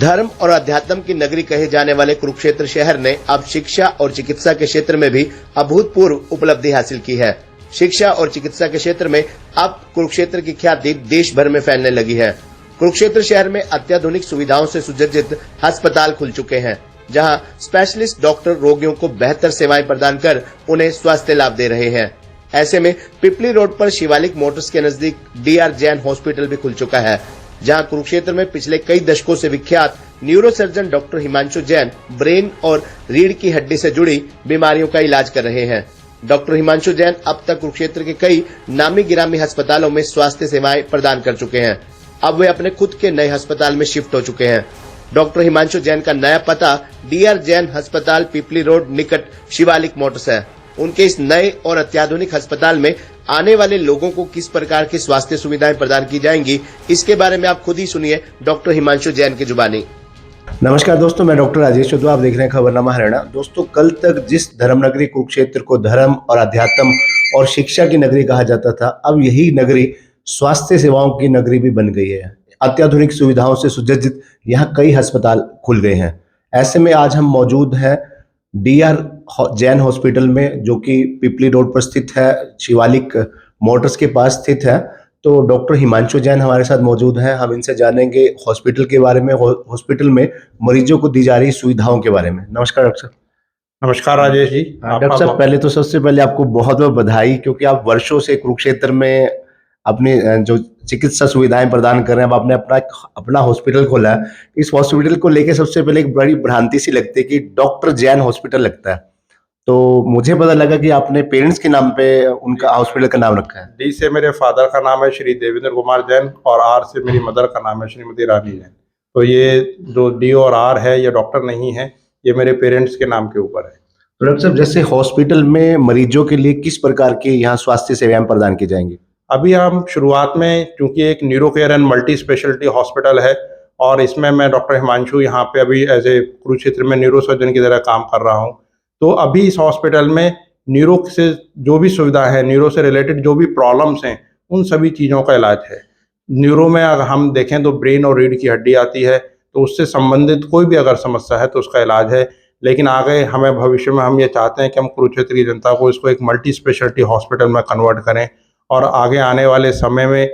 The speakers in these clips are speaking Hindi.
धर्म और अध्यात्म की नगरी कहे जाने वाले कुरुक्षेत्र शहर ने अब शिक्षा और चिकित्सा के क्षेत्र में भी अभूतपूर्व उपलब्धि हासिल की है। शिक्षा और चिकित्सा के क्षेत्र में अब कुरुक्षेत्र की ख्याति देश भर में फैलने लगी है। कुरुक्षेत्र शहर में अत्याधुनिक सुविधाओं से सुसज्जित अस्पताल खुल चुके हैं, जहां स्पेशलिस्ट डॉक्टर रोगियों को बेहतर सेवाएं प्रदान कर उन्हें स्वास्थ्य लाभ दे रहे हैं। ऐसे में पिपली रोड पर शिवालिक मोटर्स के नजदीक DR जैन हॉस्पिटल भी खुल चुका है, जहां कुरुक्षेत्र में पिछले कई दशकों से विख्यात neurosurgeon doctor Himanshu Jain brain और रीढ़ की हड्डी से जुड़ी बीमारियों का इलाज कर रहे हैं। डॉक्टर हिमांशु जैन अब तक कुरुक्षेत्र के कई नामी गिरामी अस्पतालों में स्वास्थ्य सेवाएं प्रदान कर चुके हैं। अब वे अपने खुद के नए अस्पताल में शिफ्ट हो चुके हैं। डॉक्टर हिमांशु जैन का नया पता DR जैन अस्पताल पिपली रोड निकट शिवालिक मोटर्स है। उनके इस नए और अत्याधुनिक अस्पताल में आने वाले लोगों को किस प्रकार की स्वास्थ्य सुविधाएं प्रदान की जाएंगी, इसके बारे में आप खुद ही सुनिए डॉक्टर हिमांशु जैन की जुबानी। नमस्कार दोस्तों, मैं डॉक्टर राजेश चौधरी, आप देख रहे हैं खबरनामा हरियाणा। दोस्तों, कल तक जिस धर्मनगरी कुरुक्षेत्र को धर्म और अध्यात्म और शिक्षा की नगरी कहा जाता था, अब यही नगरी स्वास्थ्य सेवाओं की नगरी भी बन गई है। अत्याधुनिक सुविधाओं से सुसज्जित यहाँ कई अस्पताल खुल गए हैं। ऐसे में आज हम मौजूद हैं DR जैन हॉस्पिटल में, जो कि पिपली रोड पर स्थित है, शिवालिक मोटर्स के पास स्थित है। तो डॉक्टर हिमांशु जैन हमारे साथ मौजूद हैं। हम इनसे जानेंगे हॉस्पिटल के बारे में, हॉस्पिटल में मरीजों को दी जा रही सुविधाओं के बारे में। नमस्कार डॉक्टर साहब। नमस्कार राजेश जी। डॉक्टर साहब, पहले तो सबसे पहले आपको बहुत बहुत बधाई, क्योंकि आप वर्षों से कुरुक्षेत्र में अपनी जो चिकित्सा सुविधाएं प्रदान कर रहे हैं। अब आपने अपना हॉस्पिटल खोला है। इस हॉस्पिटल को लेके सबसे पहले एक बड़ी भ्रांति सी लगती है कि डॉक्टर जैन हॉस्पिटल लगता है, तो मुझे पता लगा कि आपने पेरेंट्स के नाम पे उनका हॉस्पिटल का नाम रखा है। D से मेरे फादर का नाम है श्री देवेंद्र कुमार जैन और R से मेरी मदर का नाम है श्रीमती रानी जैन। तो ये जो D और R है, ये डॉक्टर नहीं है, ये मेरे पेरेंट्स के नाम के ऊपर है। तो डॉक्टर साहब, जैसे हॉस्पिटल में मरीजों के लिए किस प्रकार की यहाँ स्वास्थ्य सेवाएं प्रदान की जाएंगी? अभी हम शुरुआत में, क्योंकि एक neuro care and multi speciality hospital है और इसमें मैं डॉक्टर हिमांशु यहाँ पे अभी एज ए कुरुक्षेत्र में न्यूरो सर्जन की तरह काम कर रहा हूँ। तो अभी इस हॉस्पिटल में न्यूरो से जो भी सुविधा है, न्यूरो से रिलेटेड जो भी प्रॉब्लम्स हैं, उन सभी चीज़ों का इलाज है। न्यूरो में अगर हम देखें तो ब्रेन और रीढ़ की हड्डी आती है, तो उससे संबंधित कोई भी अगर समस्या है तो उसका इलाज है। लेकिन आगे हमें भविष्य में हम ये चाहते हैं कि हम कुरुक्षेत्र की जनता को इसको एक मल्टी स्पेशलिटी हॉस्पिटल में कन्वर्ट करें और आगे आने वाले समय में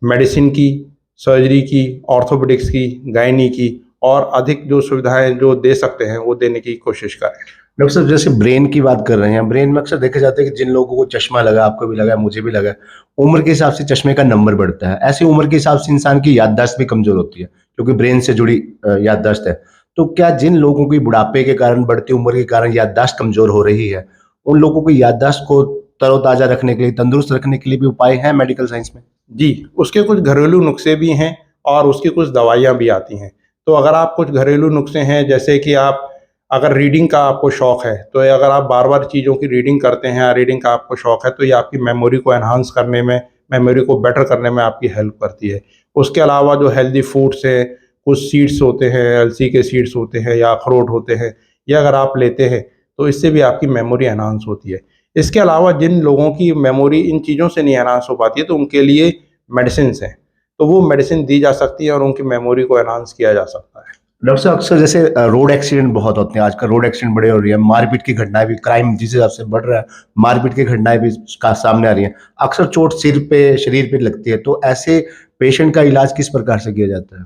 मेडिसिन की, सर्जरी की, ऑर्थोपेडिक्स की, गायनी की और अधिक जो सुविधाएं जो दे सकते हैं वो देने की कोशिश करें। डॉक्टर साहब, जैसे ब्रेन की बात कर रहे हैं, ब्रेन में अक्सर देखा जाता है कि जिन लोगों को चश्मा लगा, आपको भी लगा, मुझे भी लगा, उम्र के हिसाब से चश्मे का नंबर बढ़ता है। ऐसे उम्र के हिसाब से इंसान की याददाश्त भी कमजोर होती है, क्योंकि ब्रेन से जुड़ी याददाश्त है। तो क्या जिन लोगों की बुढ़ापे के कारण, बढ़ती उम्र के कारण याददाश्त कमजोर हो रही है, उन लोगों की याददाश्त को तरोताजा रखने के लिए, तंदुरुस्त रखने के लिए भी उपाय हैं मेडिकल साइंस में? जी, उसके कुछ घरेलू नुस्खे भी हैं और उसकी कुछ दवाइयाँ भी आती हैं। तो अगर आप कुछ घरेलू नुस्खे हैं, जैसे कि आप अगर रीडिंग का आपको शौक है, तो ये अगर आप बार बार चीज़ों की रीडिंग करते हैं, रीडिंग का आपको शौक है, तो ये आपकी मेमोरी को एनहांस करने में, मेमोरी को बेटर करने में आपकी हेल्प करती है। उसके अलावा जो हेल्दी फूड्स हैं, कुछ सीड्स होते हैं, अलसी के सीड्स होते हैं या अखरोट होते हैं, ये अगर आप लेते हैं तो इससे भी आपकी मेमोरी एनहांस होती है। इसके अलावा जिन लोगों की मेमोरी इन चीज़ों से नहीं एनहांस हो पाती है, तो उनके लिए मेडिसिन हैं, तो वो मेडिसिन दी जा सकती है और उनकी मेमोरी को एनहांस किया जा सकता है। डॉक्टर साहब, अक्सर जैसे रोड एक्सीडेंट बहुत होते हैं आजकल, रोड एक्सीडेंट बड़े हो रही है, मारपीट की घटनाएं भी, क्राइम जिस हिसाब से बढ़ रहा है, मारपीट की घटनाएं भी सामने आ रही हैं। अक्सर चोट सिर पे, शरीर पे लगती है, तो ऐसे पेशेंट का इलाज किस प्रकार से किया जाता है?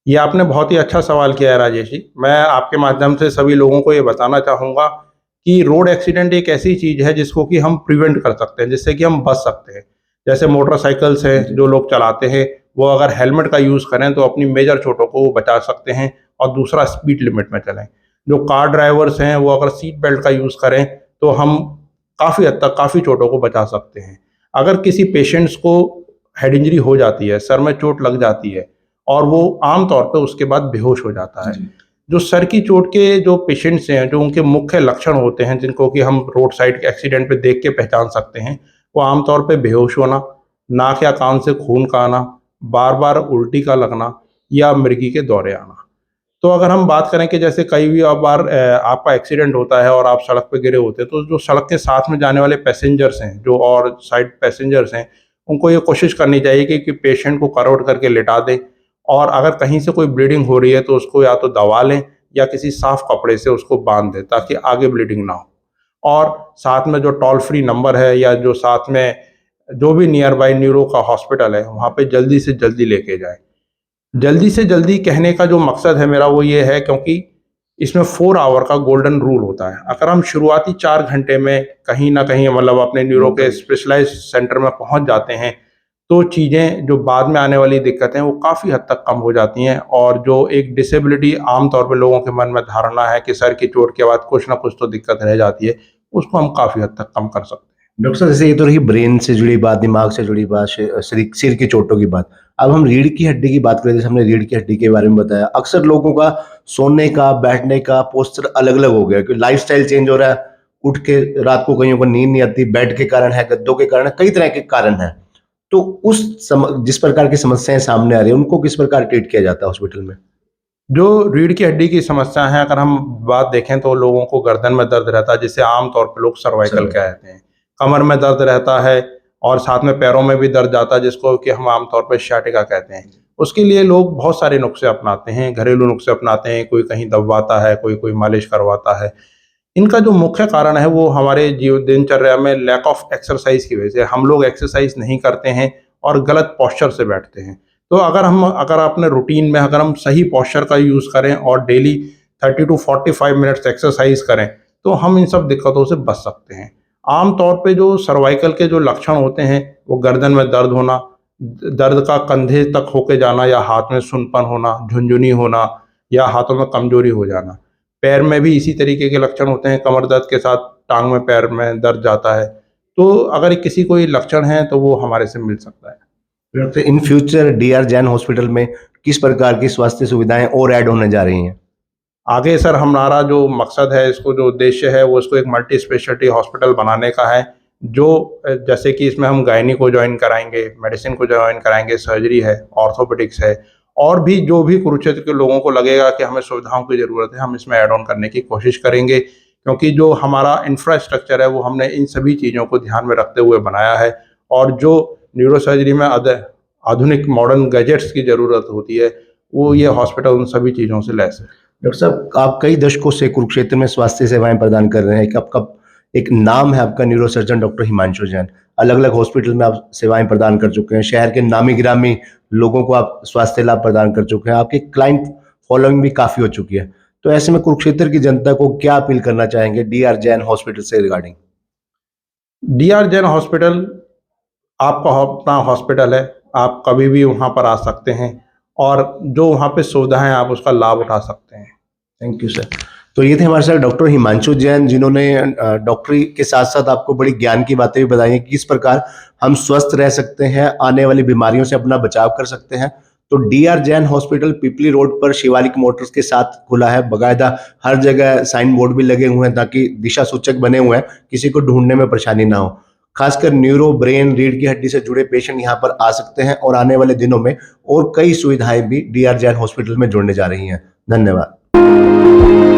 ये आपने बहुत ही अच्छा सवाल किया है राजेश जी। मैं आपके माध्यम से सभी लोगों को ये बताना चाहूँगा कि रोड एक्सीडेंट एक ऐसी चीज़ है जिसको कि हम प्रिवेंट कर सकते हैं, जिससे कि हम बच सकते हैं। जैसे मोटरसाइकिल्स हैं जो लोग चलाते हैं, वो अगर हेलमेट का यूज़ करें तो अपनी मेजर चोटों को वो बचा सकते हैं और दूसरा स्पीड लिमिट में चलें। जो कार ड्राइवर्स हैं, वो अगर सीट बेल्ट का यूज़ करें तो हम काफ़ी हद तक काफ़ी चोटों को बचा सकते हैं। अगर किसी पेशेंट्स को हेड इंजरी हो जाती है, सर में चोट लग जाती है और वो आम तौर पे उसके बाद बेहोश हो जाता है। जो सर की चोट के जो पेशेंट्स हैं, जो उनके मुख्य लक्षण होते हैं, जिनको कि हम रोड साइड एक्सीडेंट पे देख के पहचान सकते हैं, वो आमतौर पे बेहोश होना, नाक या कान से खून का आना, बार बार उल्टी का लगना या मिर्गी के दौरे आना। तो अगर हम बात करें कि जैसे कई भी बार आपका एक्सीडेंट होता है और आप सड़क पे गिरे होते हैं, तो जो सड़क के साथ में जाने वाले पैसेंजर्स हैं, जो और साइड पैसेंजर्स हैं, उनको ये कोशिश करनी चाहिए कि पेशेंट को करवट करके लिटा दें और अगर कहीं से कोई ब्लीडिंग हो रही है तो उसको या तो दबा लें या किसी साफ कपड़े से उसको बांध दें ताकि आगे ब्लीडिंग ना हो। और साथ में जो टोल फ्री नंबर है या जो साथ में जो भी नियर बाई न्यूरो का हॉस्पिटल है वहाँ पे जल्दी से जल्दी लेके जाएं। जल्दी से जल्दी कहने का जो मकसद है मेरा वो ये है क्योंकि इसमें 4 आवर का गोल्डन रूल होता है। अगर हम शुरुआती 4 घंटे में कहीं न कहीं मतलब अपने न्यूरो के स्पेशलाइज़्ड सेंटर में पहुँच जाते हैं, तो चीज़ें जो बाद में आने वाली दिक्कतें हैं वो काफ़ी हद तक कम हो जाती हैं और जो एक डिसेबिलिटी आम तौर पे लोगों के मन में धारणा है कि सर की चोट के बाद कुछ न कुछ तो दिक्कत रह जाती है, उसको हम काफ़ी हद तक कम कर सकते हैं। डॉक्टर साहब, जैसे ये तो रही ब्रेन से जुड़ी बात, दिमाग से जुड़ी बात, सिर की चोटों की बात। अब हम रीढ़ की हड्डी की बात करें, जैसे हमने रीढ़ की हड्डी के बारे में बताया। अक्सर लोगों का सोने का, बैठने का पोस्चर अलग-अलग हो गया, क्योंकि लाइफ़स्टाइल चेंज हो रहा है। उठ के रात को कईयों को नींद नहीं आती, बेड के कारण है, गद्दों के कारण है, कई तरह के कारण हैं। तो जिस प्रकार की समस्याएँ सामने आ रही हैं, उनको किस प्रकार ट्रीट किया जाता है हॉस्पिटल में? जो रीढ़ की हड्डी की समस्या है अगर हम बात देखें तो लोगों को गर्दन में दर्द रहता है जिसे आम तौर पे लोग सर्वाइकल कहते हैं। कमर में दर्द रहता है और साथ में पैरों में भी दर्द जाता है जिसको कि हम आम तौर पे sciatica कहते हैं। उसके लिए लोग बहुत सारे नुस्खे अपनाते हैं, घरेलू नुस्खे अपनाते हैं, कोई कहीं दबवाता है, कोई मालिश करवाता है। इनका जो मुख्य कारण है वो हमारे दिनचर्या में लैक ऑफ एक्सरसाइज की वजह से। हम लोग एक्सरसाइज नहीं करते हैं और गलत पोस्चर से बैठते हैं। तो अगर अपने रूटीन में अगर हम सही पोस्चर का यूज़ करें और डेली 30 टू 45 मिनट्स एक्सरसाइज करें तो हम इन सब दिक्कतों से बच सकते हैं। आम तौर पे जो सर्वाइकल के जो लक्षण होते हैं वो गर्दन में दर्द होना, दर्द का कंधे तक होके जाना या हाथ में सुन्नपन होना, झुनझुनी होना या हाथों में कमजोरी हो जाना। पैर में भी इसी तरीके के लक्षण होते हैं, कमर दर्द के साथ टांग में पैर में दर्द जाता है। तो अगर किसी को ये लक्षण हैं तो वो हमारे से मिल सकता है। Doctor, in future DR Jain hospital में किस प्रकार की स्वास्थ्य सुविधाएं और ऐड होने जा रही हैं? आगे सर हमारा जो मकसद है, इसको जो उद्देश्य है वो इसको एक मल्टी स्पेशलिटी हॉस्पिटल बनाने का है। जो जैसे कि इसमें हम गायनी को जॉइन कराएंगे, मेडिसिन को जॉइन कराएंगे, सर्जरी है, ऑर्थोपेडिक्स है और भी जो भी कुरुक्षेत्र के लोगों को लगेगा कि हमें सुविधाओं की ज़रूरत है, हम इसमें ऐड ऑन करने की कोशिश करेंगे। क्योंकि जो हमारा इंफ्रास्ट्रक्चर है वो हमने इन सभी चीज़ों को ध्यान में रखते हुए बनाया है और जो न्यूरो सर्जरी में आधुनिक मॉडर्न गैजेट्स की ज़रूरत होती है वो ये हॉस्पिटल उन सभी चीज़ों से लैस है। डॉक्टर साहब, आप कई दशकों से कुरुक्षेत्र में स्वास्थ्य सेवाएं प्रदान कर रहे हैं। कि आपका एक नाम है, आपका neuro surgeon doctor Himanshu Jain. अलग अलग हॉस्पिटल में आप सेवाएं प्रदान कर चुके हैं, शहर के नामी गिरामी लोगों को आप स्वास्थ्य लाभ प्रदान कर चुके हैं, आपकी क्लाइंट फॉलोइंग भी काफी हो चुकी है। तो ऐसे में कुरुक्षेत्र की जनता को क्या अपील करना चाहेंगे डीआर जैन हॉस्पिटल से रिगार्डिंग? डीआर जैन हॉस्पिटल आपका अपना हॉस्पिटल है, आप कभी भी वहाँ पर आ सकते हैं और जो वहाँ पे सुविधाएं हैं आप उसका लाभ उठा सकते हैं। Thank you sir. तो ये थे हमारे साथ डॉक्टर हिमांशु जैन, जिन्होंने डॉक्टरी के साथ साथ आपको बड़ी ज्ञान की बातें भी बताई हैं कि किस प्रकार हम स्वस्थ रह सकते हैं, आने वाली बीमारियों से अपना बचाव कर सकते हैं। तो डीआर जैन हॉस्पिटल पिपली रोड पर शिवालिक मोटर्स के साथ खुला है। बाकायदा हर जगह साइन बोर्ड भी लगे हुए हैं ताकि दिशा सूचक बने हुए हैं, किसी को ढूंढने में परेशानी ना हो। खासकर न्यूरो, ब्रेन, रीढ़ की हड्डी से जुड़े पेशेंट यहाँ पर आ सकते हैं और आने वाले दिनों में और कई सुविधाएं भी डीआर जैन हॉस्पिटल में जुड़ने जा रही हैं। धन्यवाद।